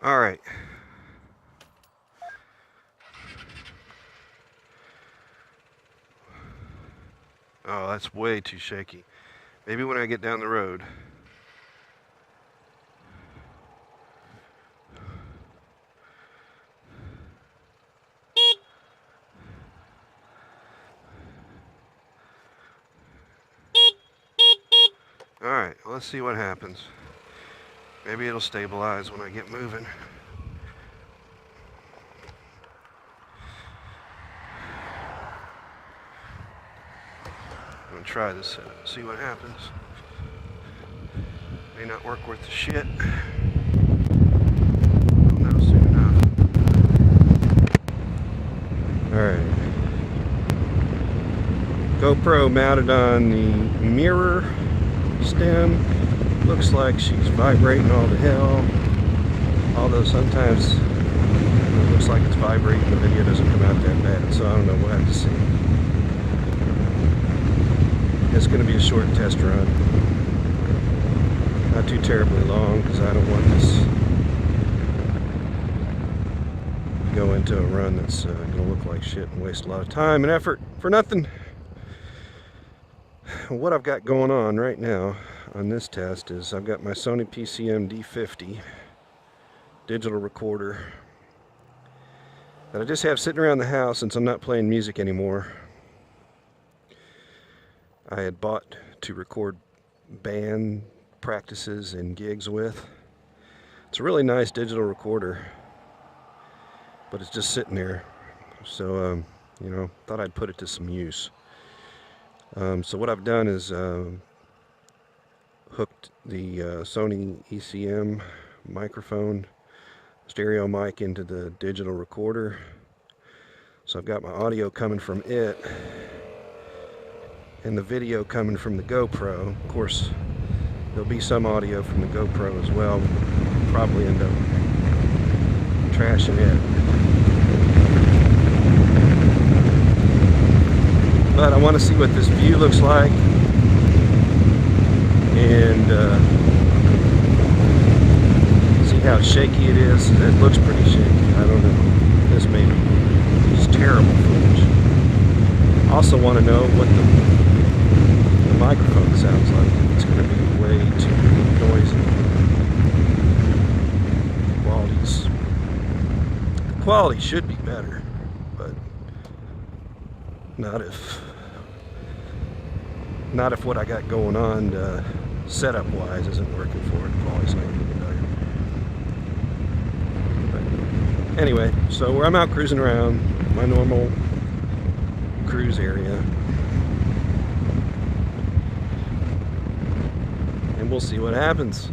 All right. Oh, that's way too shaky. Maybe when I get down the road. All right, let's see what happens. Maybe it'll stabilize when I get moving. I'm gonna try this setup, see what happens. May not work worth the shit. I'll know soon enough. Alright. GoPro mounted on the mirror stem. Looks like she's vibrating all to hell. Although sometimes it looks like it's vibrating, the video doesn't come out that bad, so I don't know, we'll have to see. It's going to be a short test run. Not too terribly long, because I don't want this to go into a run that's going to look like shit and waste a lot of time and effort for nothing. What I've got going on right now on this test is I've got my Sony PCM D50 digital recorder that I just have sitting around the house since I'm not playing music anymore. I had bought to record band practices and gigs with. It's a really nice digital recorder, but it's just sitting there. So, you know, thought I'd put it to some use. So what I've done is hooked the Sony ECM microphone stereo mic into the digital recorder. So I've got my audio coming from it and the video coming from the GoPro. Of course, there'll be some audio from the GoPro as well. We'll probably end up trashing it. But I want to see what this view looks like, and see how shaky it is. It looks pretty shaky. I don't know. This may be just terrible footage. Also want to know what the microphone sounds like. It's going to be way too noisy. The quality should be better, but not if what I got going on setup wise isn't working for it. The quality's not going to be better. But anyway, so I'm out cruising around my normal cruise area, and we'll see what happens.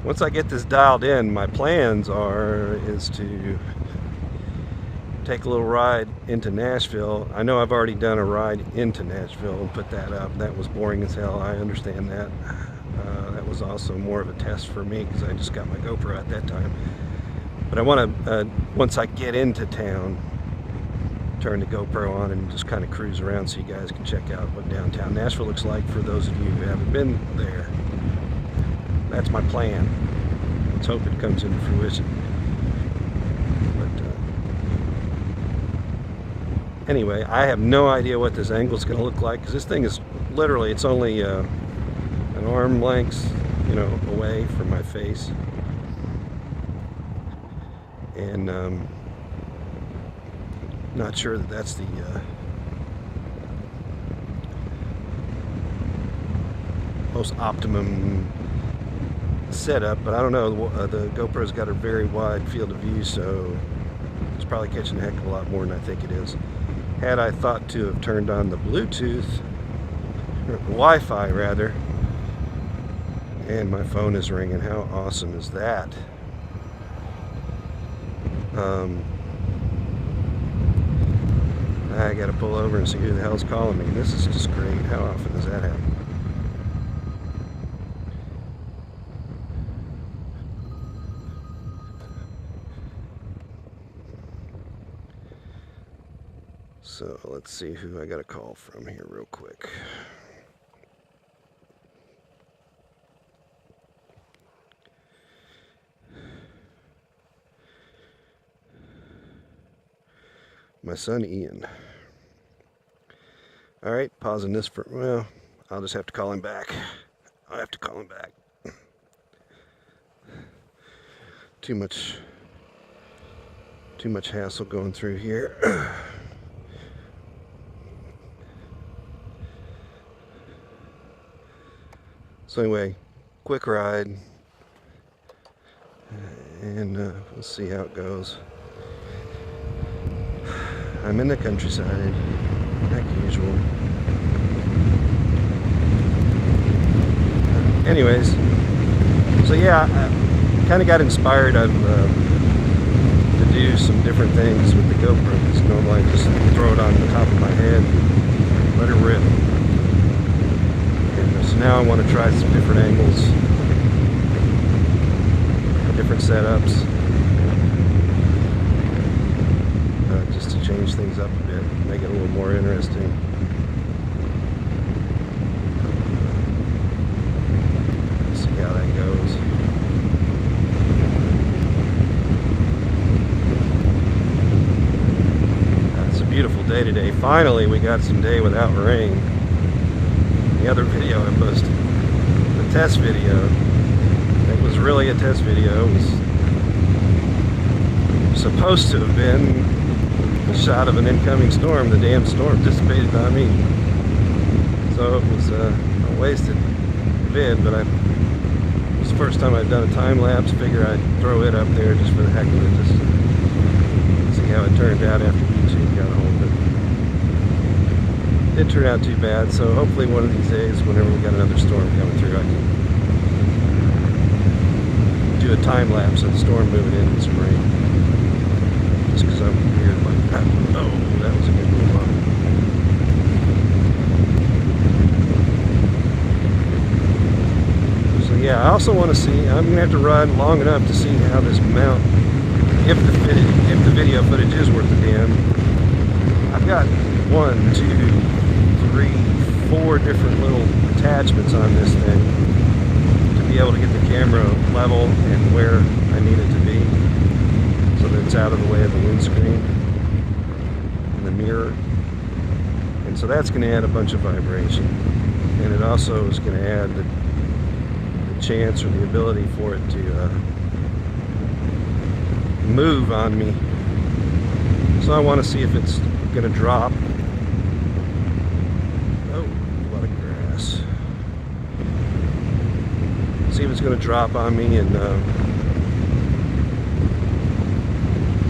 Once I get this dialed in, my plans is to take a little ride into Nashville. I know I've already done a ride into Nashville and put that up. That was boring as hell. I understand that. That was also more of a test for me because I just got my GoPro at that time. But I want to, once I get into town, turn the GoPro on and just kind of cruise around so you guys can check out what downtown Nashville looks like for those of you who haven't been there. That's my plan. Let's hope it comes into fruition. Anyway, I have no idea what this angle is going to look like because this thing is literally, it's only an arm length, you know, away from my face. And not sure that that's the most optimum setup, but I don't know. The GoPro's got a very wide field of view, so it's probably catching a heck of a lot more than I think it is. Had I thought to have turned on the Bluetooth, or Wi-Fi rather, and my phone is ringing. How awesome is that? I gotta pull over and see who the hell's calling me. This is just great. How often does that happen? So let's see who I got a call from here real quick. my son Ian. All right, pausing this for, well, I'll just have to call him back. I'll have to call him back. Too much hassle going through here. So anyway, quick ride, and we'll see how it goes. I'm in the countryside, like usual. Anyways, so yeah, I kind of got inspired to do some different things with the GoPro, because normally I just throw it on the top of my head, let it rip. And so now I want to try some different angles, different setups, just to change things up a bit, make it a little more interesting. See how that goes. It's a beautiful day today. Finally, we got some day without rain. The other video I posted, the test video, it was really a test video. It was supposed to have been a shot of an incoming storm. The damn storm dissipated on me. So it was a wasted vid, but it was the first time I've done a time lapse. Figure I'd throw it up there just for the heck of it, just see how it turned out after YouTube got a hold of it. Didn't turn out too bad, so hopefully one of these days, whenever we got another storm coming through, I can do a time lapse of the storm moving in the spring. Just because I'm weird like that. Oh, that was a good move on. So yeah, I also want to see, I'm going to have to ride long enough to see how this mount, if the video footage is worth the damn. I've got 1, 2, 3, 4 different little attachments on this thing to be able to get the camera level and where I need it to be, so that it's out of the way of the windscreen and the mirror. And so that's going to add a bunch of vibration, and it also is going to add the chance or the ability for it to move on me. So I want to see if it's going to drop. Oh, a lot of grass. See if it's going to drop on me, and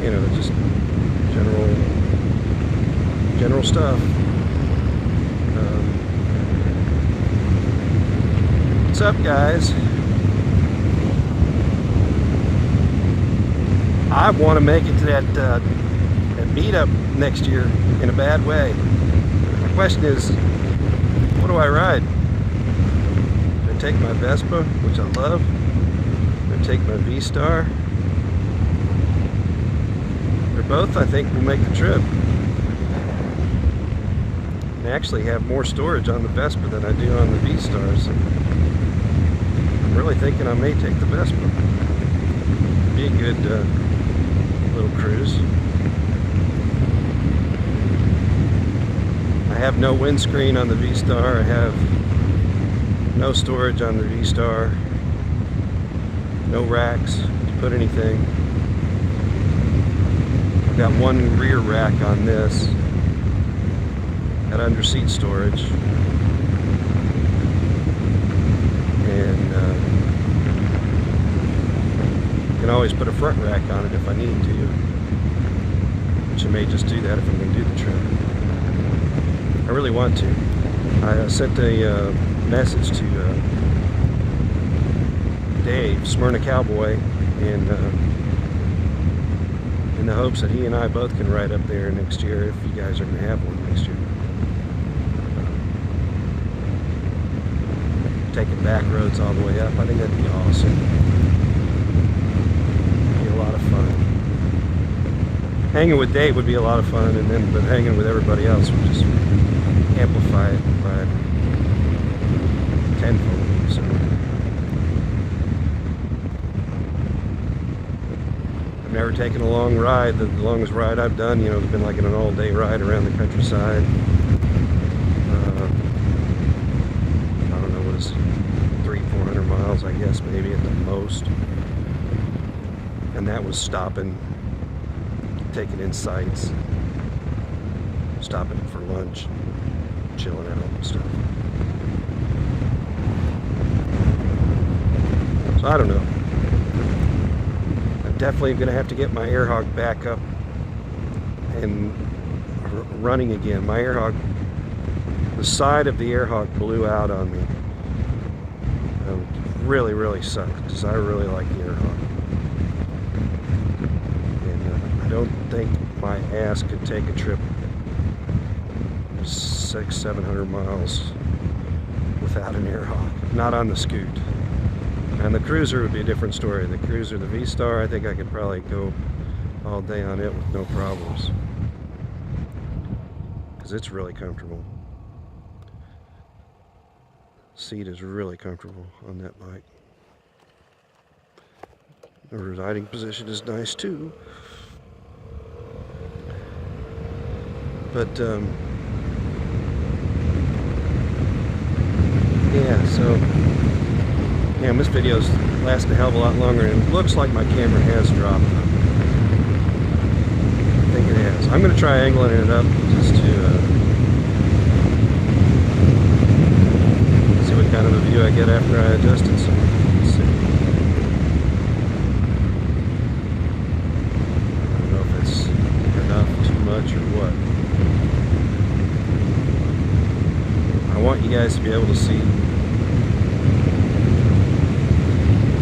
you know, just general stuff. What's up, guys? I want to make it to that meetup next year in a bad way. The question is, what do I ride? Do I take my Vespa, which I love? Do I take my V-Star? They're both, I think, will make the trip. I actually have more storage on the Vespa than I do on the V-Star, so I'm really thinking I may take the Vespa. Be a good little cruise. I have no windscreen on the V-Star. I have no storage on the V-Star. No racks to put anything. I've got one rear rack on this. Got under seat storage. And you can always put a front rack on it if I need to. Which I may just do that if I'm going to do the trip. I really want to. I sent a message to Dave, Smyrna Cowboy, and in the hopes that he and I both can ride up there next year, if you guys are going to have one next year. Taking back roads all the way up, I think that'd be awesome. Be a lot of fun. Hanging with Dave would be a lot of fun, and then but hanging with everybody else would just amplify it by tenfold. So I've never taken a long ride. The longest ride I've done, you know, has been like an all-day ride around the countryside. I don't know what is 300-400 miles, I guess, maybe at the most. And that was stopping, taking in sights, stopping for lunch, chilling out and stuff. So I don't know. I'm definitely going to have to get my Airhawk back up and running again. My Airhawk, the side of the Airhawk blew out on me. Really, really sucked because I really like the Airhawk. And I don't think my ass could take a trip 600-700 miles without an Airhawk. Not on the Scoot. And the Cruiser would be a different story. The Cruiser, the V-Star, I think I could probably go all day on it with no problems. Because it's really comfortable. Seat is really comfortable on that bike. The riding position is nice too. But yeah, so yeah, this video's lasting a hell of a lot longer, and it looks like my camera has dropped. I think it has. I'm going to try angling it up just to kind of a view I get after I adjust it. So let's see. I don't know if it's enough, too much, or what. I want you guys to be able to see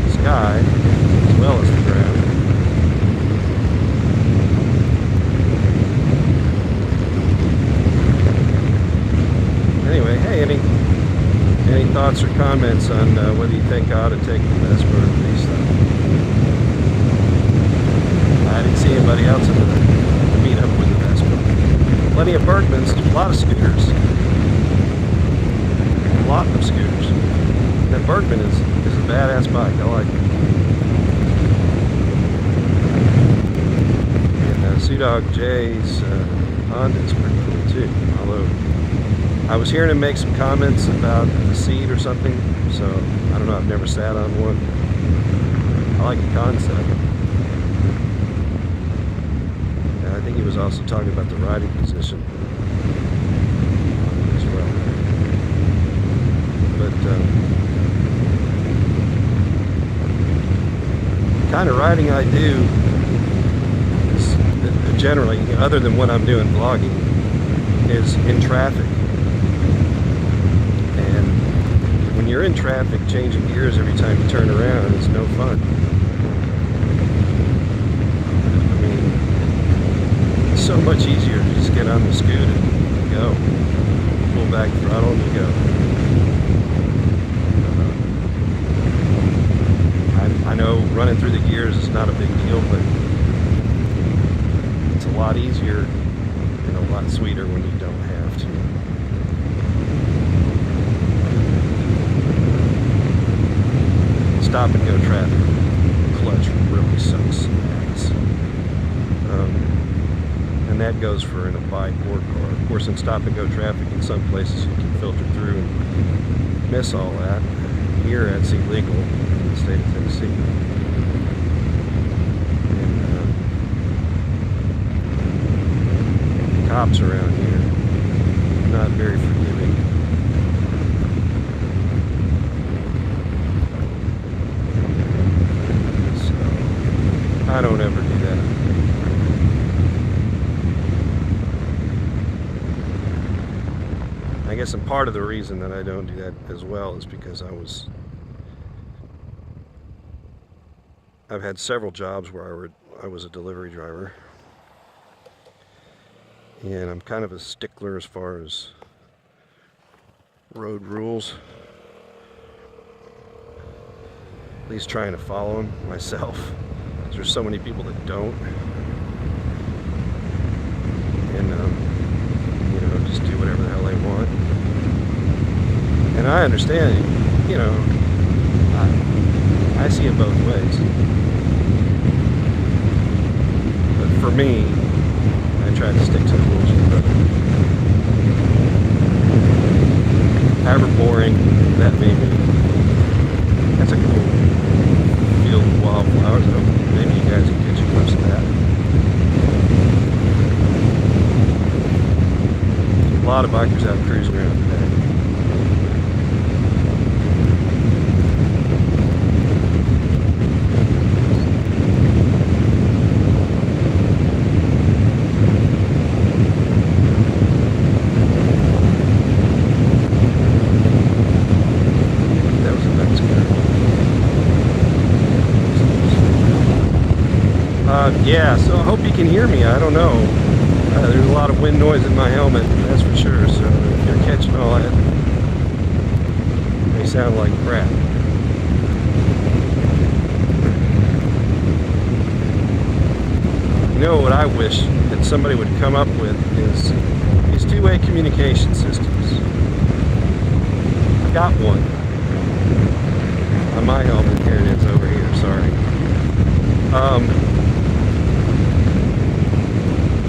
the sky as well as the ground. Anyway, hey, any thoughts or comments on whether you think I ought to take the Vespa or the V-Star? I didn't see anybody else in the meetup with the Vespa. Plenty of Bergmans, a lot of scooters. A lot of scooters. That Bergman is a badass bike. I like it. And Sudog J's Honda is pretty cool too. Although I was hearing him make some comments about the seat or something, so I don't know, I've never sat on one. I like the concept. And I think he was also talking about the riding position as well. But the kind of riding I do is generally, other than what I'm doing vlogging, is in traffic. When you're in traffic, changing gears every time you turn around is no fun. I mean, it's so much easier to just get on the Scoot and go. Pull back the throttle and you go. I know running through the gears is not a big deal, but it's a lot easier and a lot sweeter when you don't have to. Stop and go traffic, clutch really sucks ass. And that goes for in a bike or car. Of course, in stop and go traffic, in some places you can filter through and miss all that. Here that's illegal in the state of Tennessee. And cops around here are not very forgiving. I don't ever do that. I guess part of the reason that I don't do that as well is because I've had several jobs where I was a delivery driver, and I'm kind of a stickler as far as road rules, at least trying to follow them myself. There's so many people that don't, and you know, just do whatever the hell they want. And I understand, you know, I see it both ways. for me, I try to stick to the rules of the road. However boring that may be. That's a cool field of wildflowers. I hope maybe you guys can catch a glimpse of that. A lot of bikers out cruising around today. Yeah, so I hope you can hear me. I don't know. There's a lot of wind noise in my helmet, that's for sure. So if you're catching all that, they sound like crap. You know what I wish that somebody would come up with is these two-way communication systems. I got one on my helmet. Here it is over here, sorry.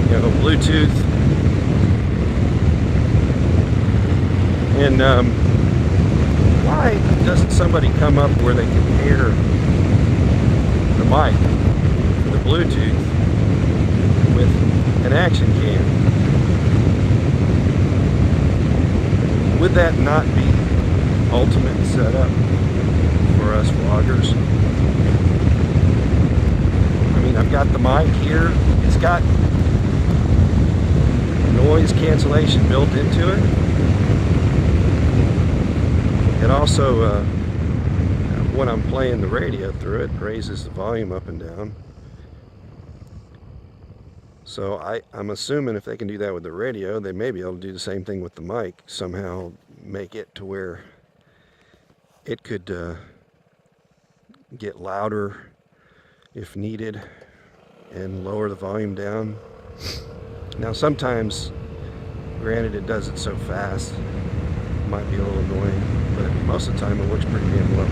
You know, Bluetooth, and why doesn't somebody come up where they can hear the mic, the Bluetooth, with an action cam? Would that not be ultimate setup for us vloggers? I mean, I've got the mic here. It's got noise cancellation built into it. It also, when I'm playing the radio through it, raises the volume up and down. So I'm assuming if they can do that with the radio, they may be able to do the same thing with the mic. Somehow make it to where it could get louder if needed and lower the volume down. Now sometimes, granted it does it so fast, it might be a little annoying, but most of the time it works pretty damn well.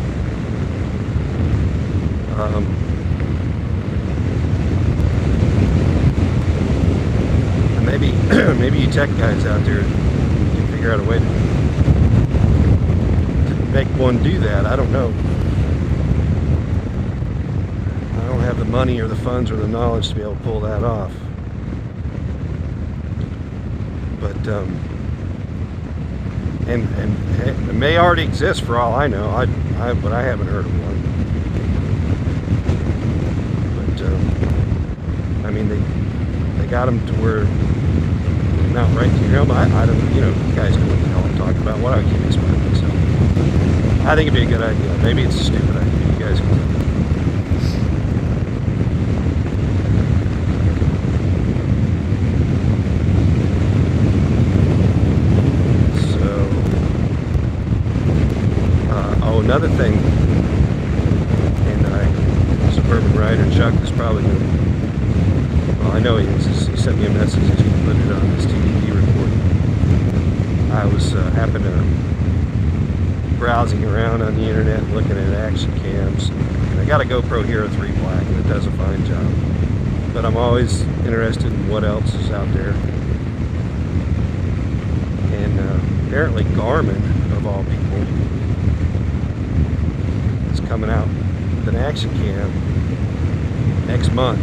Maybe maybe you tech guys out there can figure out a way to make one do that. I don't know. I don't have the money or the funds or the knowledge to be able to pull that off. But and it may already exist for all I know. But I haven't heard of one. But I mean, they got them to where they mount right to your helmet. I don't, you know, you guys know what the hell I'm talking about. What I keep explaining myself. I think it'd be a good idea. Maybe it's a stupid idea. You guys can tell me. Another thing, and Suburban Rider Chuck is probably going to, well, I know he is. He sent me a message that he can put it on his TDP report. I was happened to browsing around on the internet looking at action cams, and I got a GoPro Hero 3 Black, and it does a fine job. But I'm always interested in what else is out there. And apparently Garmin, of all people, coming out with an action cam next month.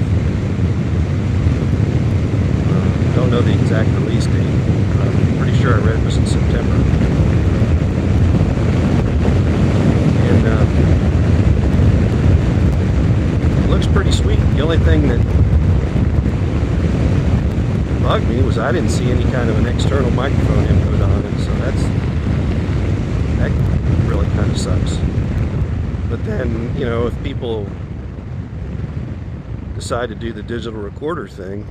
Don't know the exact release date. I'm pretty sure I read it was in September. And it looks pretty sweet. The only thing that bugged me was I didn't see any kind of an external microphone input on it, so that really kind of sucks. But then, you know, if people decide to do the digital recorder thing,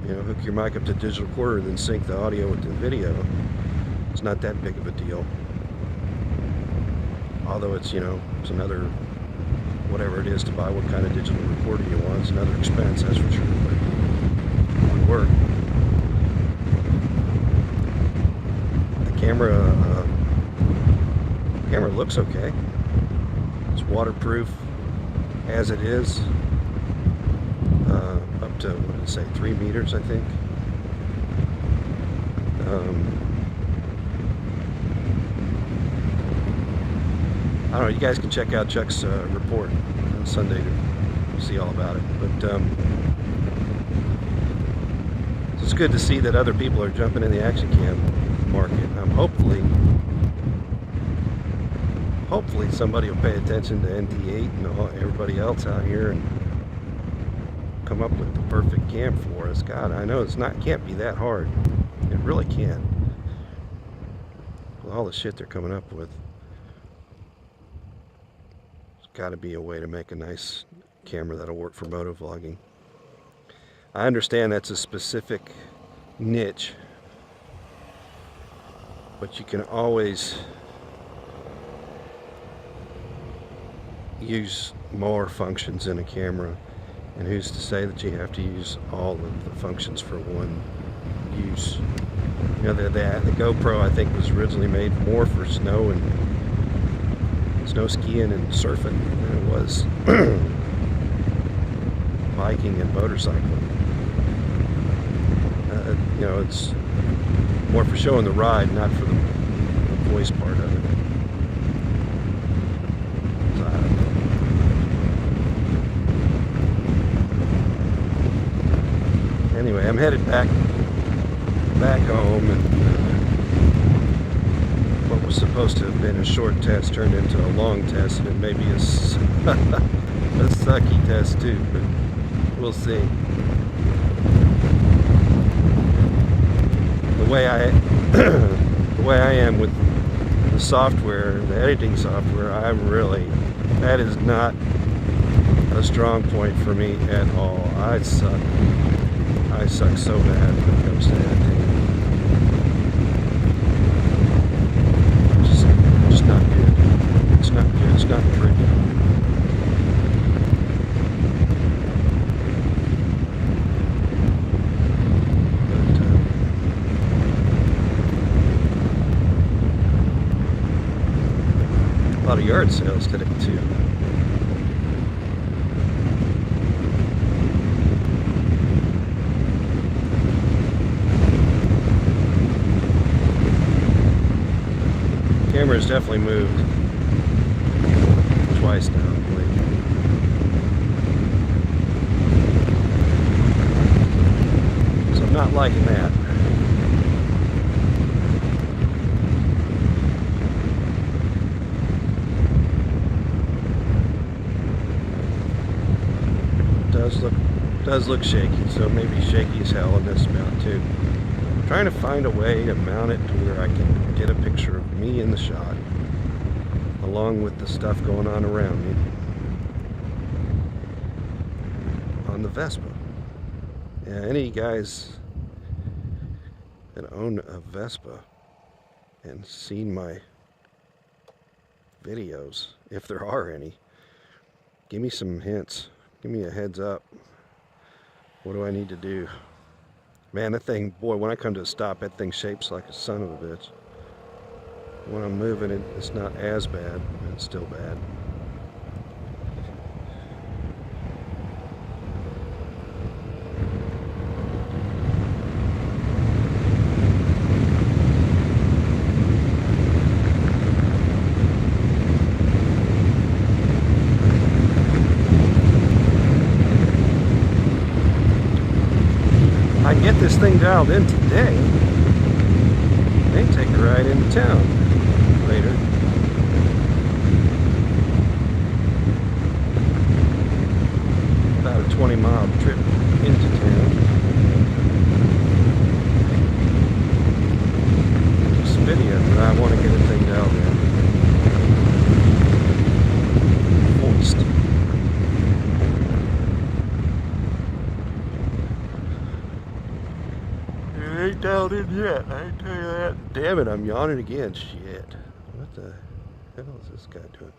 you know, hook your mic up to the digital recorder and then sync the audio with the video, it's not that big of a deal. Although it's, you know, it's another, whatever it is to buy what kind of digital recorder you want, it's another expense, that's for sure, but it would work. The camera looks okay. Waterproof as it is. up to, what did it say, 3 meters, I think. I don't know, you guys can check out Chuck's report on Sunday to see all about it. But it's good to see that other people are jumping in the action cam market. Hopefully somebody will pay attention to NT8 and everybody else out here and come up with the perfect cam for us. God, I know can't be that hard. It really can't. With all the shit they're coming up with, there's got to be a way to make a nice camera that'll work for motovlogging. I understand that's a specific niche, but you can always use more functions in a camera, and who's to say that you have to use all of the functions for one use. You know, the GoPro, I think, was originally made more for snow skiing and surfing than it was biking and motorcycling. You know, it's more for showing the ride, not for the voice part of it. So, I don't know. Anyway, I'm headed back home, and what was supposed to have been a short test turned into a long test, and it may be a sucky test too, but we'll see. The way I am with the software, the editing software, that is not a strong point for me at all. I suck so bad when it comes to editing. Just not good. It's not good. It's not pretty. A lot of yard sales today too. Camera has definitely moved twice now, I believe. So I'm not liking that. Does look shaky, so maybe shaky as hell in this mount too. I'm trying to find a way to mount it to where I can get a picture of me in the shot, along with the stuff going on around me on the Vespa. Yeah, any guys that own a Vespa and seen my videos, if there are any, give me some hints. Give me a heads up. What do I need to do? Man, that thing, boy, when I come to a stop, that thing shapes like a son of a bitch. When I'm moving it, it's not as bad, but it's still bad. I can get this thing dialed in today. May take a ride into town later. About a 20-mile trip into town. Just video, but I want to get a thing dialed in. Moist. Ain't dialed in yet, I can tell you that. Damn it, I'm yawning again. Shit. What the hell is this guy doing?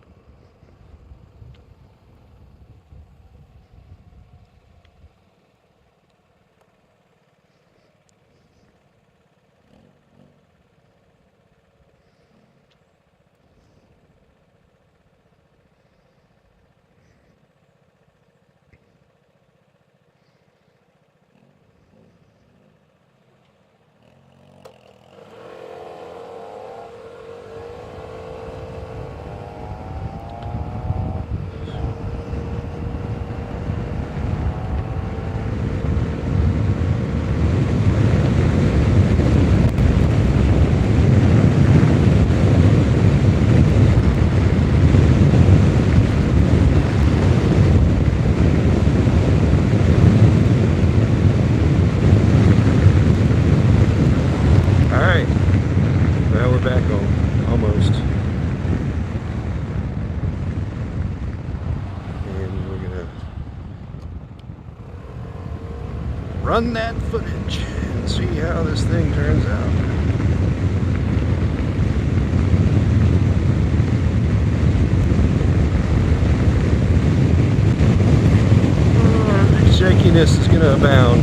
run that footage and see how this thing turns out. Shakiness is going to abound.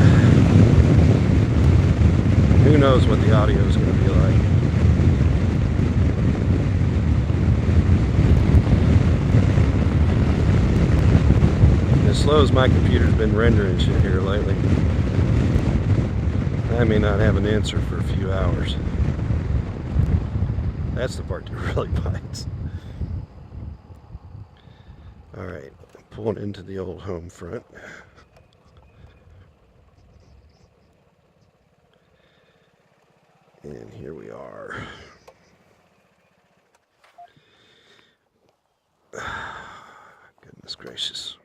Who knows what the audio is going to be like. As slow as my computer's been rendering shit here lately, I may not have an answer for a few hours. That's the part that really bites. Alright, pulling into the old home front. And here we are. Goodness gracious.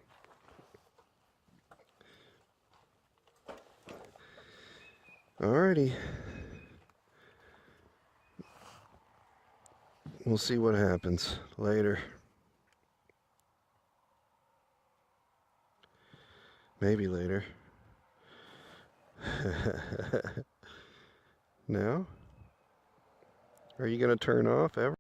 Alrighty. We'll see what happens later. Maybe later. Now? Are you going to turn off ever?